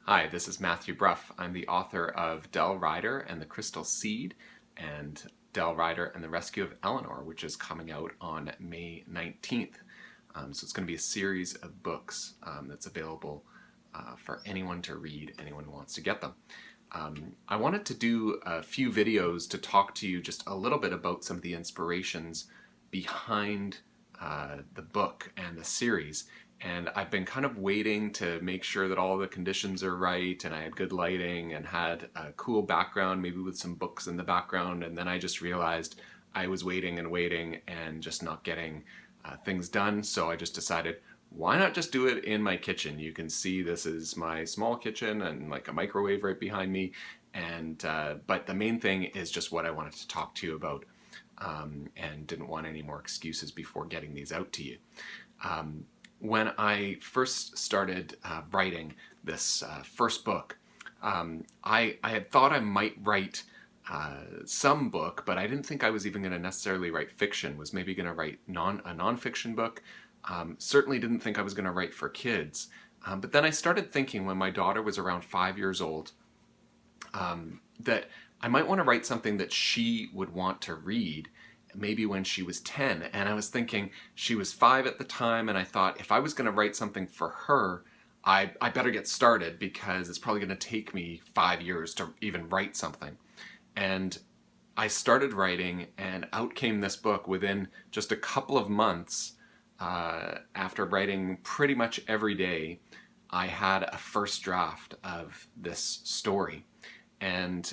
Hi, this is David Brough. I'm the author of Ryder and the Crystal Seed and Ryder and the Rescue of Eleanor, which is coming out on May 19th. So it's going to be a series of books that's available for anyone to read, anyone who wants to get them. I wanted to do a few videos to talk to you just a little bit about some of the inspirations behind the book and the series. And I've been kind of waiting to make sure that all the conditions are right and I had good lighting and had a cool background, maybe with some books in the background. And then I just realized I was waiting and just not getting things done. So I just decided, why not just do it in my kitchen? You can see this is my small kitchen and like a microwave right behind me. And but the main thing is just what I wanted to talk to you about, and didn't want any more excuses before getting these out to you. When I first started writing this first book, I had thought I might write some book, but I didn't think I was even going to necessarily write fiction. Was maybe going to write a nonfiction book. Certainly didn't think I was going to write for kids. But then I started thinking when my daughter was around 5 years old, that I might want to write something that she would want to read maybe when she was 10. And I was thinking she was 5 at the time, and I thought if I was going to write something for her, I better get started because it's probably going to take me 5 years to even write something. And I started writing, and out came this book within just a couple of months. After writing pretty much every day, I had a first draft of this story. And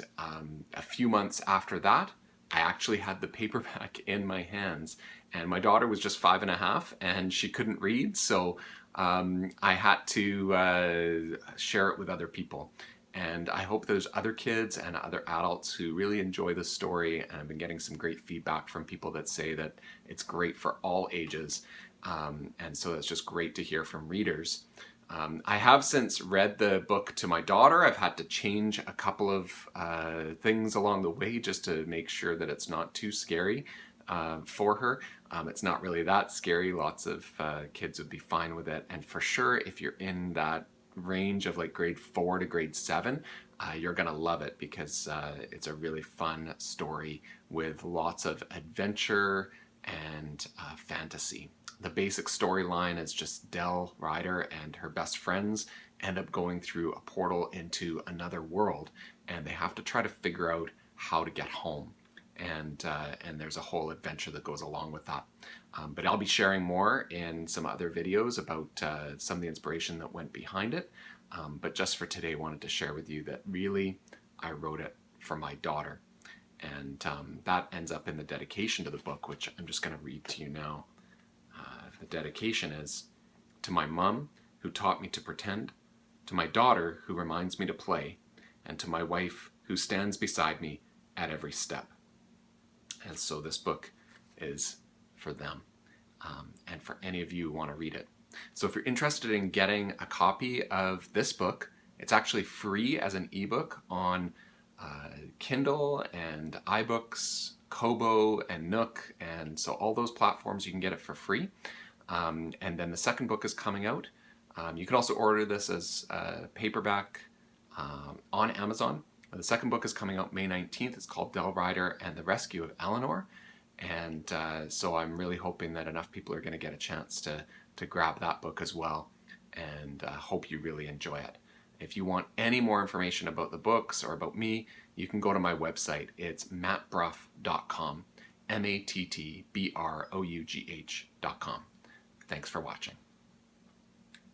a few months after that, I actually had the paperback in my hands. And my daughter was just 5.5 and she couldn't read, so I had to share it with other people. And I hope there's other kids and other adults who really enjoy this story, and I've been getting some great feedback from people that say that it's great for all ages. And so it's just great to hear from readers. I have since read the book to my daughter. I've had to change a couple of things along the way just to make sure that it's not too scary for her. It's not really that scary. Lots of kids would be fine with it. And for sure, if you're in that range of like grade 4 to grade 7, you're gonna love it because it's a really fun story with lots of adventure and fantasy. The basic storyline is just Ryder and her best friends end up going through a portal into another world, and they have to try to figure out how to get home. And there's a whole adventure that goes along with that. But I'll be sharing more in some other videos about some of the inspiration that went behind it. But just for today, I wanted to share with you that really I wrote it for my daughter. And that ends up in the dedication to the book, which I'm just going to read to you now. The dedication is, to my mom, who taught me to pretend, to my daughter, who reminds me to play, and to my wife, who stands beside me at every step. And so this book is for them, and for any of you who want to read it. So if you're interested in getting a copy of this book, it's actually free as an ebook on Kindle and iBooks, Kobo and Nook, and so all those platforms you can get it for free. And then the second book is coming out. You can also order this as a paperback on Amazon. The second book is coming out May 19th. It's called Ryder and the Rescue of Eleanor. And so I'm really hoping that enough people are going to get a chance to grab that book as well, and hope you really enjoy it. If you want any more information about the books or about me, you can go to my website. It's mattbrough.com, mattbrough.com. Thanks for watching.